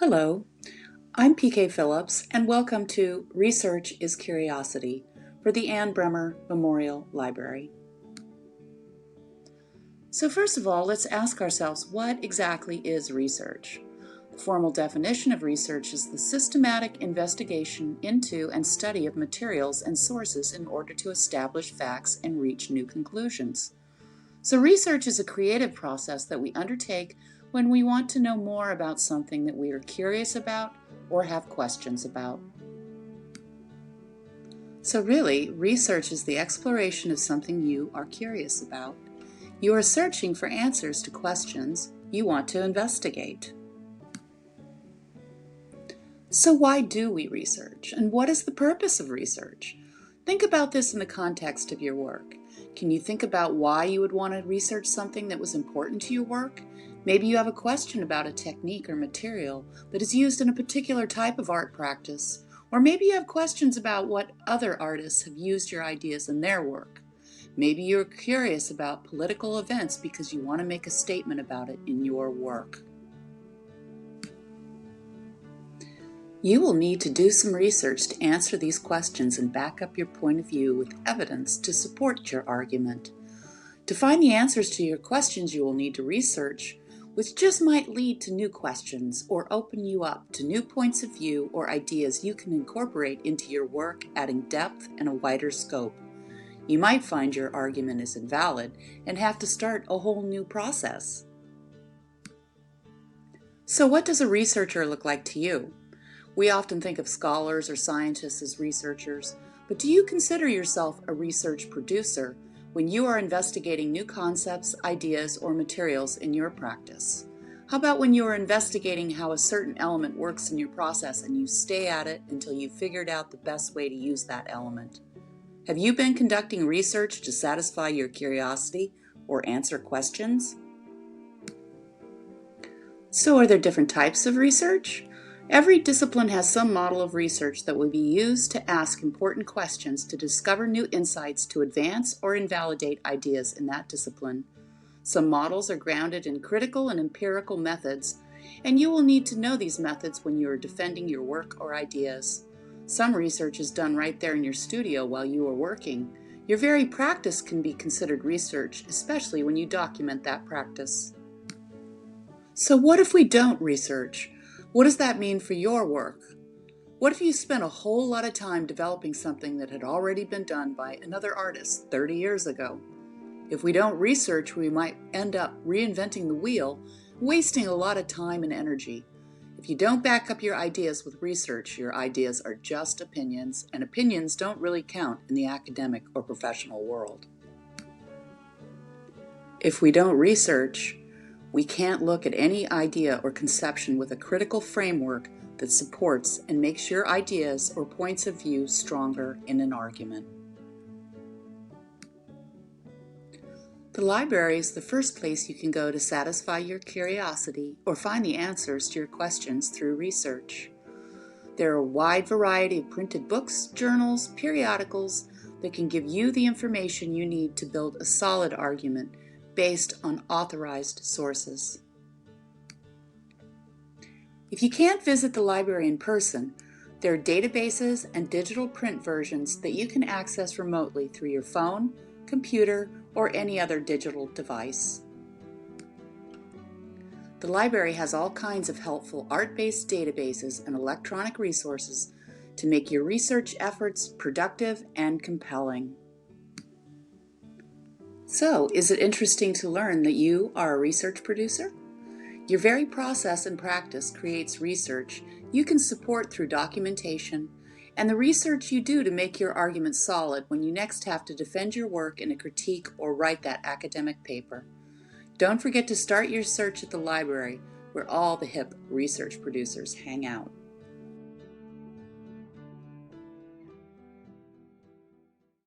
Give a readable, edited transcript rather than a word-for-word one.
Hello, I'm PK Phillips, and welcome to Research is Curiosity for the Bremer Memorial Library. So first of all, let's ask ourselves, what exactly is research? The formal definition of research is the systematic investigation into and study of materials and sources in order to establish facts and reach new conclusions. So research is a creative process that we undertake when we want to know more about something that we are curious about or have questions about. So really, research is the exploration of something you are curious about. You are searching for answers to questions you want to investigate. So why do we research? And what is the purpose of research? Think about this in the context of your work. Can you think about why you would want to research something that was important to your work? Maybe you have a question about a technique or material that is used in a particular type of art practice. Or maybe you have questions about what other artists have used your ideas in their work. Maybe you're curious about political events because you want to make a statement about it in your work. You will need to do some research to answer these questions and back up your point of view with evidence to support your argument. To find the answers to your questions, you will need to research, which just might lead to new questions or open you up to new points of view or ideas you can incorporate into your work, adding depth and a wider scope. You might find your argument is invalid and have to start a whole new process. So what does a researcher look like to you? We often think of scholars or scientists as researchers, but do you consider yourself a research producer when you are investigating new concepts, ideas, or materials in your practice? How about when you are investigating how a certain element works in your process and you stay at it until you've figured out the best way to use that element? Have you been conducting research to satisfy your curiosity or answer questions? So are there different types of research? Every discipline has some model of research that will be used to ask important questions to discover new insights to advance or invalidate ideas in that discipline. Some models are grounded in critical and empirical methods, and you will need to know these methods when you are defending your work or ideas. Some research is done right there in your studio while you are working. Your very practice can be considered research, especially when you document that practice. So what if we don't research? What does that mean for your work? What if you spent a whole lot of time developing something that had already been done by another artist 30 years ago? If we don't research, we might end up reinventing the wheel, wasting a lot of time and energy. If you don't back up your ideas with research, your ideas are just opinions, and opinions don't really count in the academic or professional world. If we don't research, we can't look at any idea or conception with a critical framework that supports and makes your ideas or points of view stronger in an argument. The library is the first place you can go to satisfy your curiosity or find the answers to your questions through research. There are a wide variety of printed books, journals, periodicals that can give you the information you need to build a solid argument based on authorized sources. If you can't visit the library in person, there are databases and digital print versions that you can access remotely through your phone, computer, or any other digital device. The library has all kinds of helpful art-based databases and electronic resources to make your research efforts productive and compelling. So, is it interesting to learn that you are a research producer? Your very process and practice creates research you can support through documentation, and the research you do to make your argument solid when you next have to defend your work in a critique or write that academic paper. Don't forget to start your search at the library, where all the hip research producers hang out.